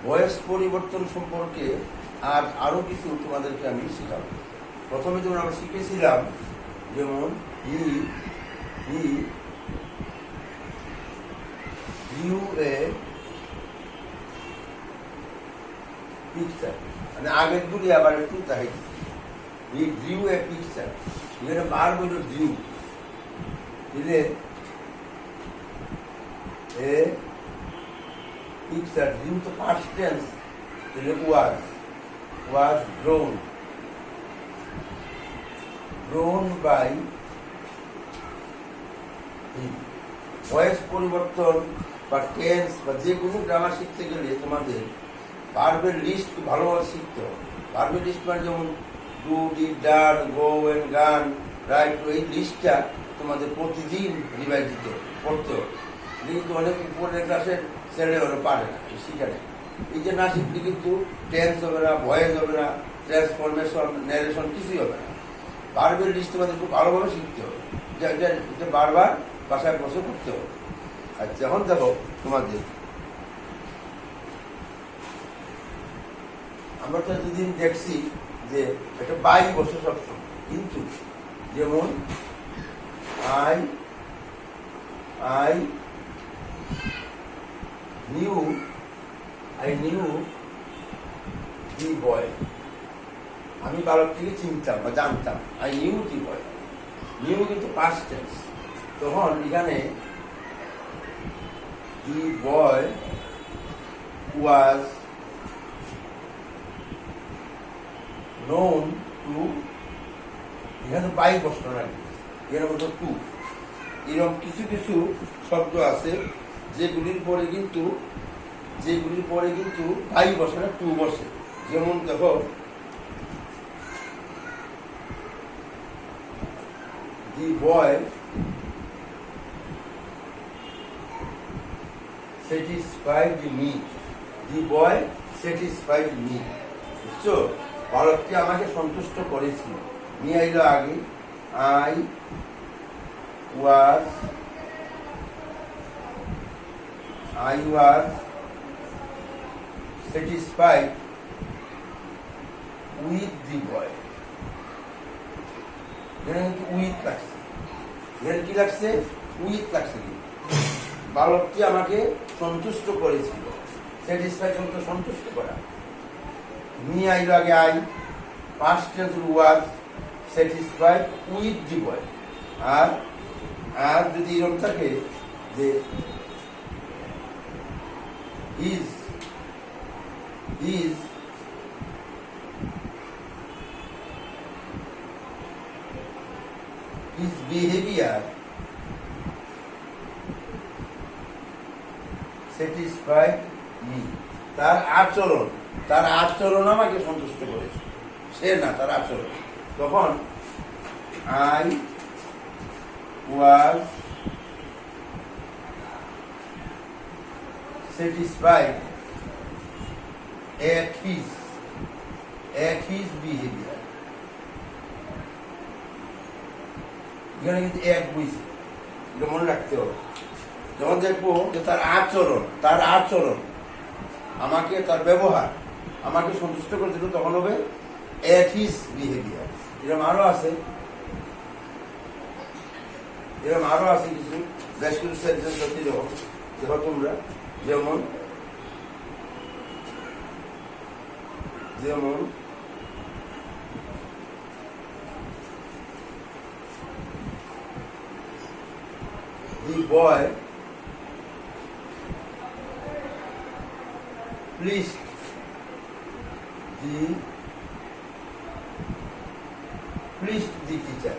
বয়স পরিবর্তন সম্পর্কে আর আরো কিছু তোমাদেরকে আমি শেখাবো। প্রথমে যেমন আমরা শিখেছিলাম, যেমন ইউ এ পিকচার, মানে আগের গুলি আবার একটু তাই ডিউ এ পিকচার, এখানে বার বলল ডিউ দিলে এ পিকচার, ডিউ তো পাস্ট টেন্স, তাহলে ওয়াজ গ্রোন বাই হিম। ভয়েস পরিবর্তন বা টেন্স বা যে কোনো গ্রামার শিখতে গেলে তোমাদের ভার্বের লিস্ট খুব ভালোভাবে শিখতে হবে। ভার্বের লিস্ট মানে যেমন do, did, done, go and gone, right, এই লিস্টটা তোমাদের প্রতিদিন রিভাইজ পড়তে হবে। কিন্তু অনেক উপরের ক্লাসের ছেলে ওরা পারে না, শিখে নেয়। এই যে না শিখলে কিন্তু টেন্স হবে না, ভয়েস হবে না, ট্রান্সফরমেশন, ন্যারেশন কিছুই হবে না। ভার্বের লিস্ট তোমাদের খুব ভালোভাবে শিখতে হবে, এটা বারবার বাসায় বসে করতে হবে। আচ্ছা, এখন দেখো তোমাদের আমরা তো এতদিন দেখছি যে এটা বাই বসে সবসময়, কিন্তু যেমন আই নিউ দি বয়, আমি বালকটিকে চিনতাম বা জানতাম। I knew the boy, new কিন্তু পাস্ট টেন্স। তখন এখানে দি বয় ওয়াজ নোন টু, এখানে বাই বসত নাকি, এখানে বলতো টু। এরকম কিছু কিছু শব্দ আছে যেগুলির পরে কিন্তু বাই বসে না, টু বসে। যেমন দেখো দি বয় satisfied me, দি বয় satisfied me, বুঝছো? বালকটি আমাকে সন্তুষ্ট করেছিল। মি আইলো আগে, I was satisfied with the boy, এখানে কিন্তু উইথ লাগছে, এখানে কি লাগছে? উইথ লাগছে। বালকটি আমাকে সন্তুষ্ট করেছিল, স্যাটিসফাইড সন্তুষ্ট করা। মি আইলো আগে, I past tense was satisfied with the boy. আর যদি এরকম থাকে যে his behavior satisfied me, তার আচরণ আমাকে সন্তুষ্ট করেছে, সে না, তার আচরণ। তখন I was satisfied at his behavior, এখানে কিন্তু এক বুঝছে, এটা মনে রাখতে হবে। যখন দেখবো যে তার আচরণ আমাকে, তার ব্যবহার আমাকে সন্তুষ্ট করেছিল, তখন হবে at his behavior। এরকম আরো আছে কিছু বেশ কিছু সেন্টেন্স আছে। দেখো তোমরা, যেমন the boy pleased the teacher,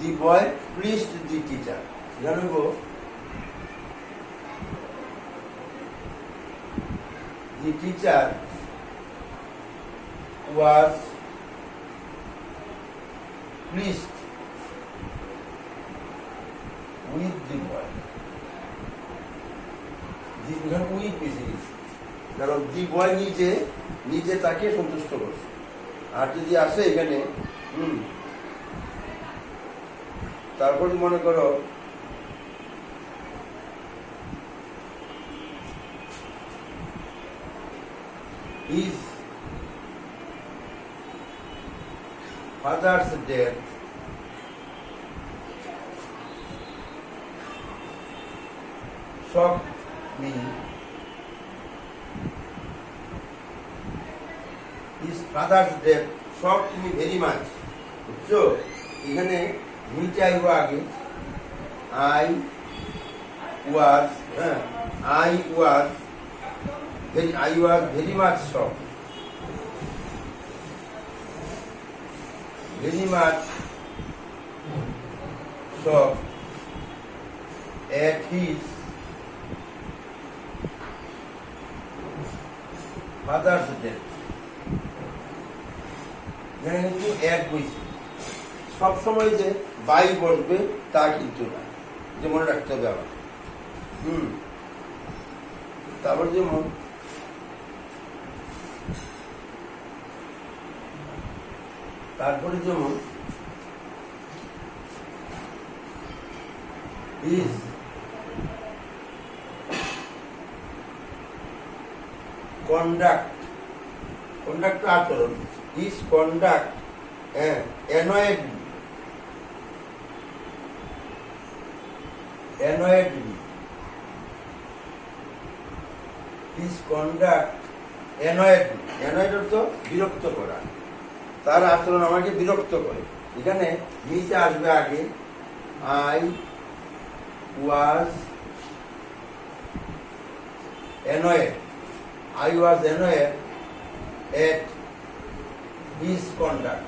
the boy pleased the teacher, জানবো the teacher was pleased with the boy, with বেশি, কারণ দি বয় নিজে তাকে সন্তুষ্ট করছে। আর যদি আসে এখানে তারপর মনে করো his father's death shocked me. His father's death shocked me very much. বুঝছো, এখানে নিচে আইব আগে I was very much shocked. Very much shocked at his father's death. এখানে কিন্তু এক বইছে, সবসময় যে বাই বসবে তা কিন্তু না, যে মনে রাখতে হবে আমার। তারপর যেমন is conduct আচরণ, his conduct annoyed me. His conduct annoyed me. Annoyed অর্থ বিরক্ত করা, তার আচরণ আমাকে বিরক্ত করে। এখানে নিচে আসবে আগে I was annoyed at his conduct.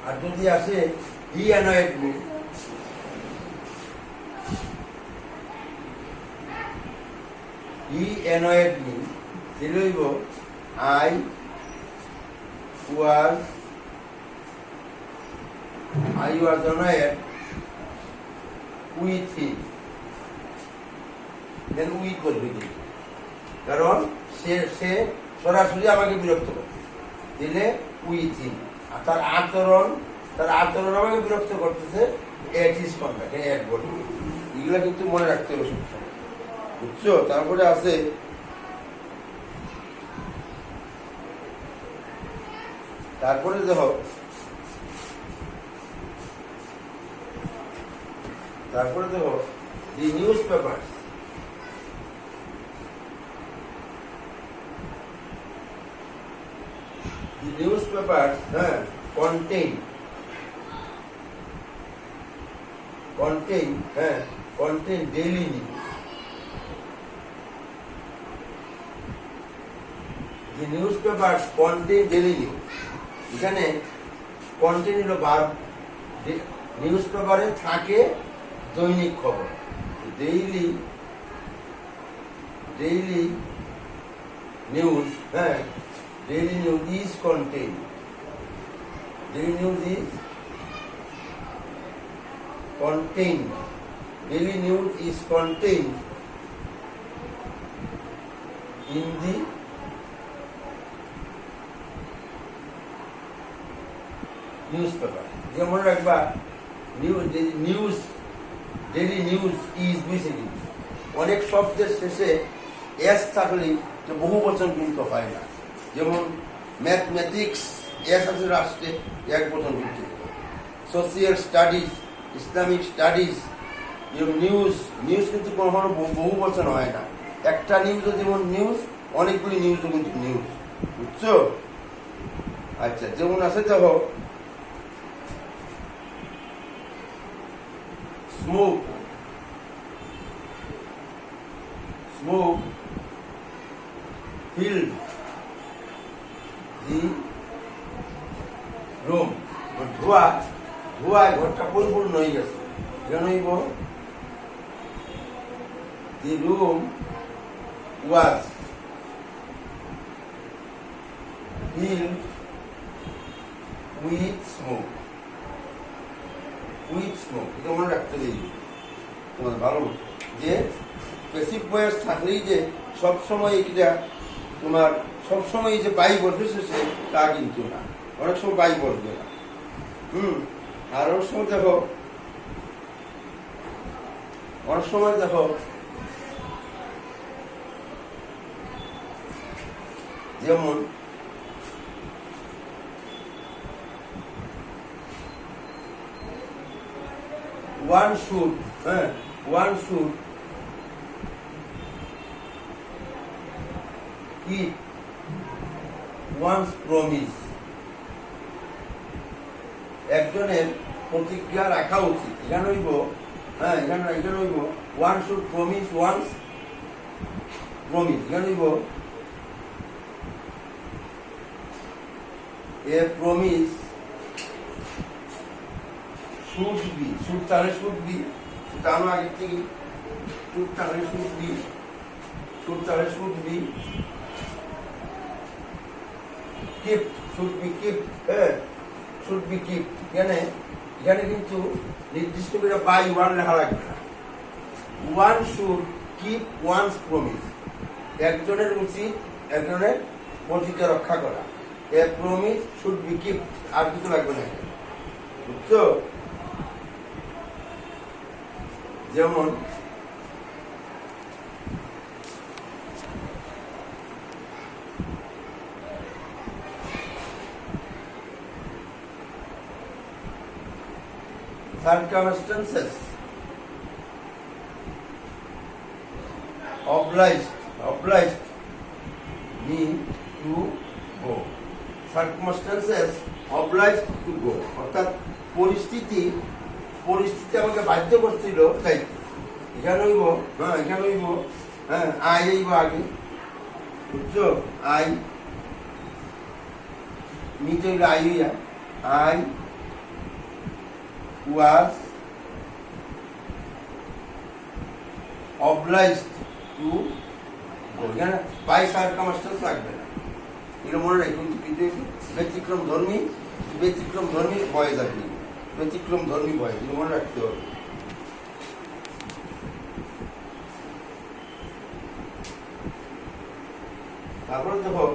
আর যদি আসে he annoyed me, হইব I was annoyed with him. Then we করবে কি, কারণ সে সরাসরি আমাকে বিরক্ত করে দিলে with him, আর তার আচরণ আমাকে বিরক্ত করতেছে at his conduct, এক বলবে। এগুলা কিন্তু মনে রাখতে হবে সবসময়, বুঝছো। তারপরে আছে দেখো, the newspapers contain daily news. The newspapers contain daily news. এখানে contain হলো ভার্ব, নিউজ পেপারে থাকে দৈনিক খবর, daily news, daily news is contained. Daily news is contained. Daily news is contained in the newspaper. যে মনে রাখবা, ডেইলি নিউজ ইজ বেসিক্যালি, অনেক শব্দের শেষে এস থাকলেই যে বহু বচন কিন্তু হয় না। যেমন ম্যাথমেটিক্স এস আছে রাষ্ট্রে, এক বচন কিন্তু। Social studies, Islamic studies, news কিন্তু কখনো বহু বচন হয় না। একটা নিউজও যেমন নিউজ, অনেকগুলি নিউজও কিন্তু নিউজ, বুঝছো। আচ্ছা, যেমন আছে দেখো smoke filled the room. ধোঁয়ায় ঘরটা পরিপূর্ণ হয়ে গেছে। কেন হইব? The room was filled with smoke. এটা মনে রাখতে হবে তোমার ভালো, যে প্যাসিভ ভয়েস থাকলেই যে সবসময় এটা তোমার সবসময় যে বাই বসবে সে তা কিন্তু না, অনেক সময় বাই বসবে না। আর অনেক সময় দেখো যেমন one should keep one's promise. একজনের প্রতিজ্ঞা রাখা উচিত। এখানে হইব এখানে হইব one should promise one's promise. এখানে হইব a promise should be, should তাহলে should be, জানো আগে থেকে should তাহলে should be, kept, should be kept, should be kept। এখানে কিন্তু নির্দিষ্ট করে বাই ওয়ান লেখা লাগবে না। One should keep one's promise, একজনের উচিত একজনের প্রতিজ্ঞা রক্ষা করা। A promise should be kept, আর কিছু লাগবে না, বুঝছো? যেমন circumstances obliged me to go. Circumstances obliged to go, অর্থাৎ পরিস্থিতি আমাকে বাধ্য করছিল যাইতে। এখানে হইব আই হইব আগে, বুঝছো? আই নিচে হইল আই হইয়া I was obliged to go। এখানে বাই সার্কামস্টেন্স লাগবে না, এগুলো মনে রাখুন। কিন্তু ব্যতিক্রম ধর্মী বয়েজ আর কি, ব্যতিক্রম ধর্মী বয়েজ, এগুলো মনে রাখতে হবে। তারপরে দেখো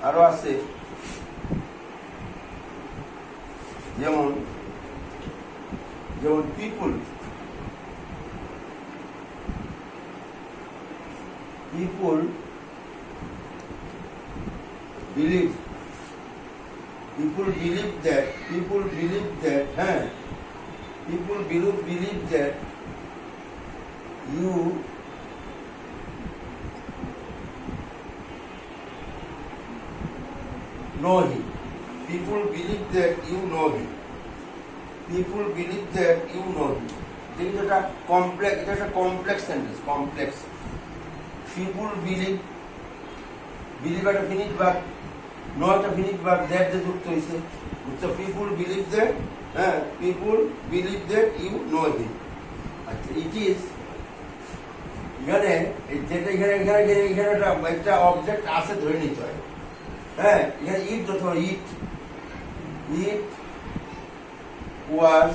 আরো আছে, যেমন পিপুল believe that you know him. People believe that you know him. এটা একটা কমপ্লেক্স সেন্টেন্স, কমপ্লেক্স। পিপুল বিলিভ একটা ফিনিট ভার্ব, নো একটা ফিনিট ভার্ব, দ্যাট যে যুক্ত হয়েছে, বুঝছো? People believe that you know him. আচ্ছা, ইট ইজ এখানে যেটা এখানে একটা অবজেক্ট আছে ধরে নিতে হয়। এখানে ইট যত ইট was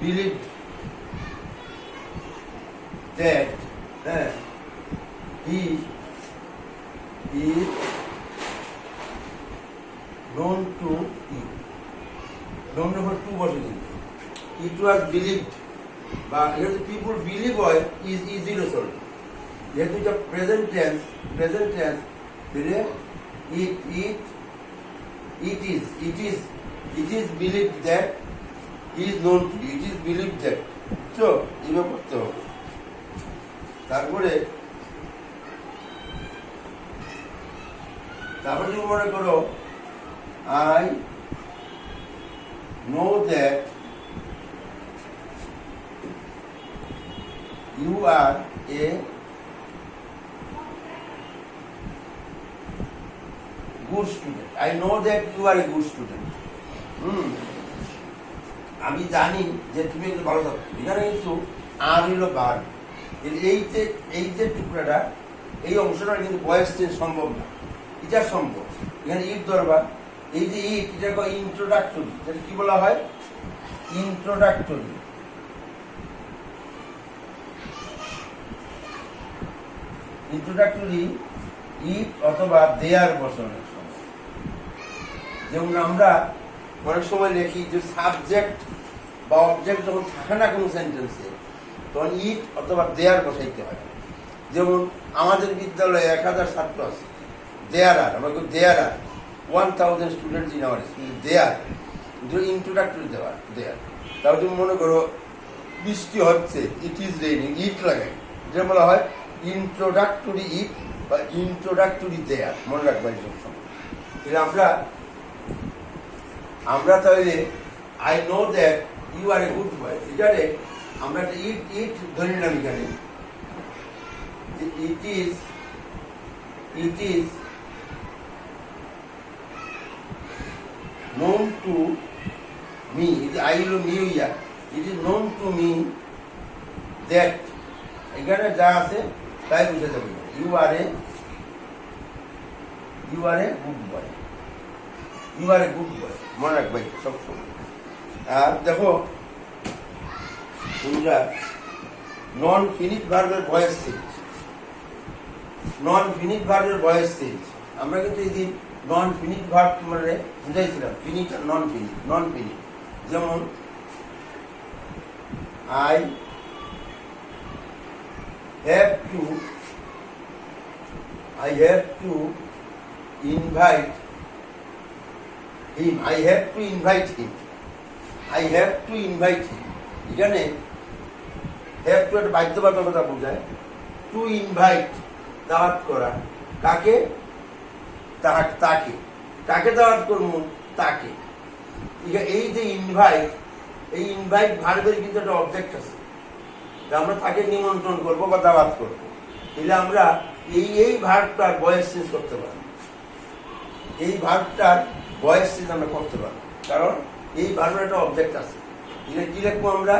believed that he is known to you. known number 2 বসে দিন। it was believed বা এখানে people believe হয় is easy result, যেহেতু এটা প্রেজেন্ট টেন্স দিলে it is believed that he is known to you, it is believed that, so এইভাবে করতে হবে। তারপরে যদি মনে করো I know that you are a good student. I know that you are a good student. আমি জানি যে তুমি একটু ভালো থাকো। এখানে কিন্তু আর হইল ভার্ব। এই যে টুকরাটা, এই অংশটা কিন্তু ভয়েস চেঞ্জ সম্ভব না, এটা সম্ভব। এখানে ইট ধরবা, এই যে ইট, এটা ইন্ট্রোডাক্টরি, এটা কি বলা হয়? ইন্ট্রোডাক্টরি। ইট অথবা দেয়ার বসানোর সময়, যেমন আমরা অনেক সময় লিখি যে সাবজেক্ট বা অবজেক্ট যখন থাকে না কোনো সেন্টেন্সে, তখন ইট অথবা দেয়ার বসাইতে হয়। যেমন আমাদের বিদ্যালয়ে 1000 ছাত্র আছে, দেয়ার আর আমরা there are 1000 students in our school, there introductory there there. তাও তুমি মনে করো বৃষ্টি হচ্ছে, ইট ইজ রেইনিং, ইট লাগাই, যেটা বলা হয় ইন্ট্রোডাক্টরি ইট বা ইন্ট্রোডাক্টরি দেয়ার, মনে রাখবা এই সবসময়। তাহলে আমরা তাহলে I know that you are a good boy, এখানে আমরা একটা ইট ধরে নিলাম এখানে, it is known to me, I will me here, it is known to me that, এখানে যা আছে তাই বুঝে যাবে, you are a good boy, you are a good boy, মনে রাখবে সবসময়। আর দেখো তোমরা নন ফিনিট ভার্বের ভয়েস চেঞ্জ, নন ফিনিট ভার্বের ভয়েস চেঞ্জ আমরা কিন্তু এই দিন নন ফিনিট ভার্ব মানে বুঝাইছিলাম, ফিনিট আর নন ফিনিট। যেমন I have to invite him, এখানে হ্যাভ টু একটা বাধ্যবাধকতা বোঝায়, টু ইনভাইট দাওয়াত করা, কাকে? তাকে দাওয়াত করবো, তাকে। এই যে ইনভাইট ভার্বের কিন্তু একটা অবজেক্ট আছে, আমরা তাকে নিমন্ত্রণ করবো বা দাওয়াত করবো, তাহলে আমরা এই ভার্বটার ভয়েস চেঞ্জ করতে পারি, এই ভার্বটার ভয়েস চেঞ্জ আমরা করতে পারি, কারণ এই ভার্বের একটা অবজেক্ট আছে। এটা কি লিখবো আমরা?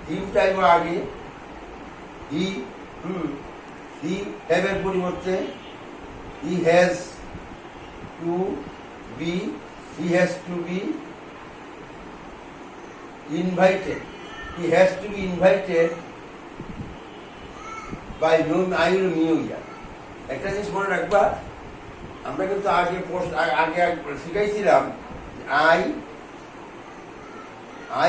হিম টাইম আগে হি হ্যাভ এর পরিবর্তে he has to be invited, he has to be invited by whom I will meet you. একটা জিনিস মনে রাখবা, আমরা কিন্তু আগে শিখাইছিলাম I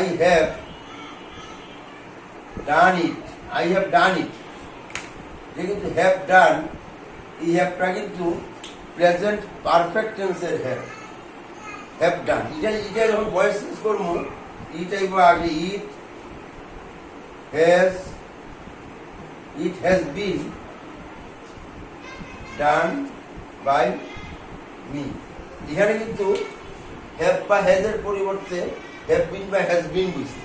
have done it, যে কিন্তু have done, এই হ্যাভটা কিন্তু প্রেজেন্ট পারফেক্ট টেন্সের হ্যাভ ডান। এটা যখন ভয়েস চেঞ্জ করবো, এইটাই আগে it has been done by me. এখানে কিন্তু হ্যাভ বা হ্যাজ এর পরিবর্তে হ্যাভ বিন বা হ্যাজ বিন বুঝছি,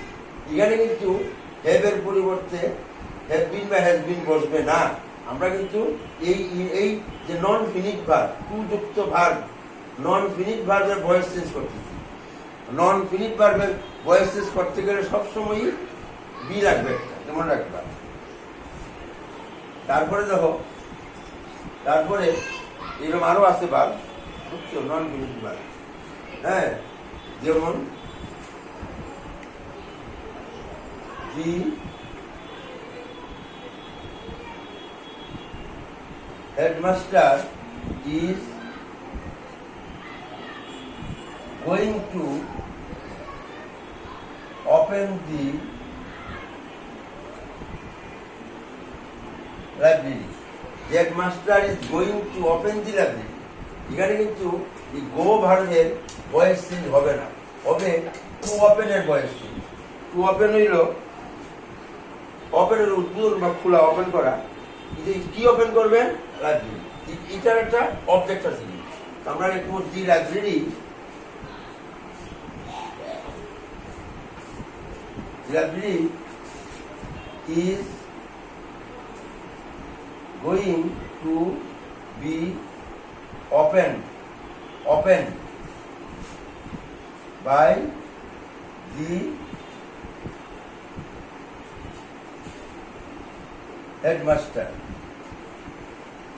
এখানে কিন্তু হ্যাভ এর পরিবর্তে হ্যাভ বিন বা হ্যাজ বিন বসবে না। আমরা কিন্তু এই যে নন ফিনিট ভার্ব, টু যুক্ত ভার্ব, নন ফিনিট ভার্বের ভয়েস চেঞ্জ করতেছি। নন ফিনিট ভার্বের ভয়েস চেঞ্জ করতে গেলে সবসময়ই বি লাগবে একটা, মনে রাখবা। তারপরে দেখো, তারপরে এরকম আরো আছে ভার্ব, বুঝছো, নন ফিনিট ভার্ব। হ্যাঁ, যেমন the headmaster is going to open the library. The headmaster is going to open the library. এখানে কিন্তু এই গো ভার্বের ভয়েস চেঞ্জ হবে না, হবে টু ওপেনের ভয়েস চেঞ্জ। টু ওপেন হইল ওপেনের উদ্বোধন বা খোলা, ওপেন করা। কি ওপেন করবেন? লাইব্রেরি। এটার একটা অবজেক্ট আছে, আমরা লিখবো the library. Library is going to be opened by the headmaster.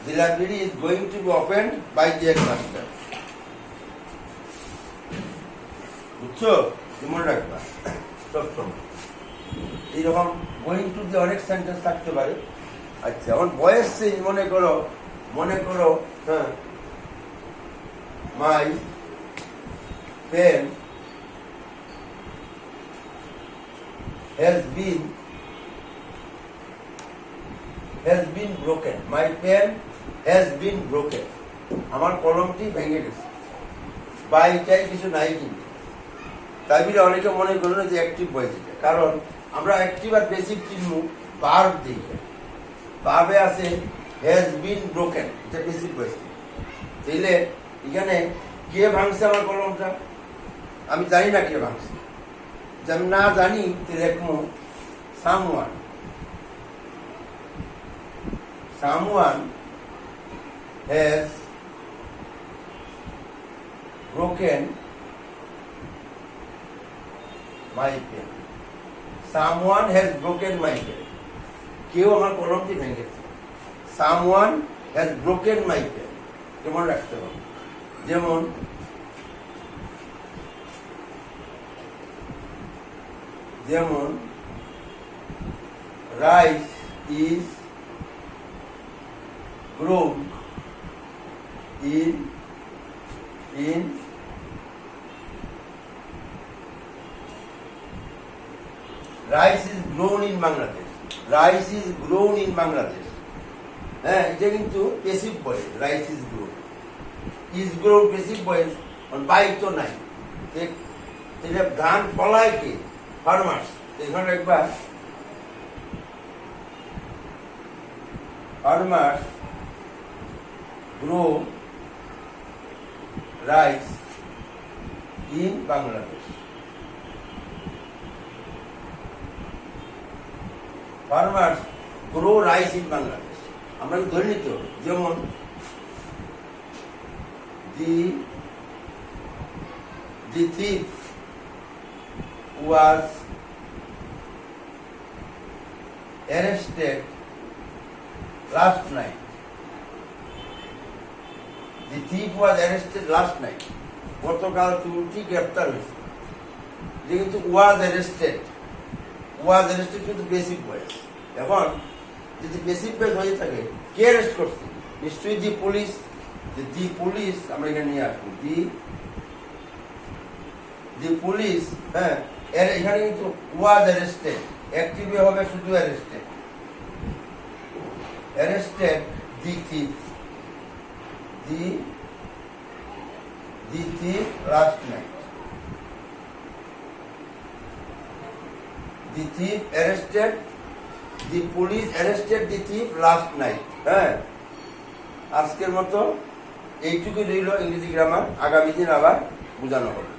The library is going to be opened by the headmaster. বুঝছো? মনে রাখবা সবসময়। এইরকম গোয়িং টু দিয়ে অনেক সেন্টেন্স থাকতে পারে। আচ্ছা, এখন ভয়েস চেঞ্জ মনে করো হ্যাঁ, my pen has been has been broken, my pen has been broken, আমার কলমটি ভেঙে গেছে। বাইটাই কিছু নাই কিন্তু, তাই বলে অনেকে মনে করলো যে অ্যাক্টিভ ভয়েস, কারণ আমরা অ্যাক্টিভ আর বেসিক চিহ্ন ভার্ব দেখি, ভার্বে আছে হ্যাজ বিন ব্রোকেন, এটা বেসিক ভয়েস। তাইলে এখানে কে ভাঙছে আমার কলমটা, আমি জানি না কে ভাঙছে, যে আমি না জানি লেখমো someone, someone has broken my pen, someone has broken my pen, কেউ আমার কলমটি ভেঙেছে, someone has broken my pen, যেমন রাখতে হবে। যেমন যেমন rice is grown in rice is grown in Bangladesh, rice is grown in Bangladesh. হ্যাঁ, এটা কিন্তু passive voice, rice is grown, is grown passive voice, by তো নাই, ধান ফলায় কে, ফার্মার্স। এখানে একবার farmers grow rice in Bangladesh, farmers grow rice in Bangladesh. আমরা ধরে নিতে হবে, যেমন the thief was arrested last night, the thief was arrested last night, গতকাল চুরটি গ্রেফতার হয়েছে। যে কিন্তু ওয়াজ অ্যারেস্টেড কিন্তু বেসিক ভয়েস। এখন যদি বেসিক ভয়েস হয়ে থাকে, কে অ্যারেস্ট করছে, নিশ্চয়ই দি পুলিশ, দি পুলিশ আমরা এখানে নিয়ে আসবো, দি পুলিশ। হ্যাঁ, এখানে কিন্তু ওয়াজ অ্যারেস্টেড, অ্যাক্টিভ হবে শুধু arrested, arrested the thief, the thief last night, the thief arrested, the police arrested the thief last night. হ্যাঁ, আজকের মতো এইটুকু রইল ইংরেজি গ্রামার, আগামী দিন আবার বোঝানো হবে।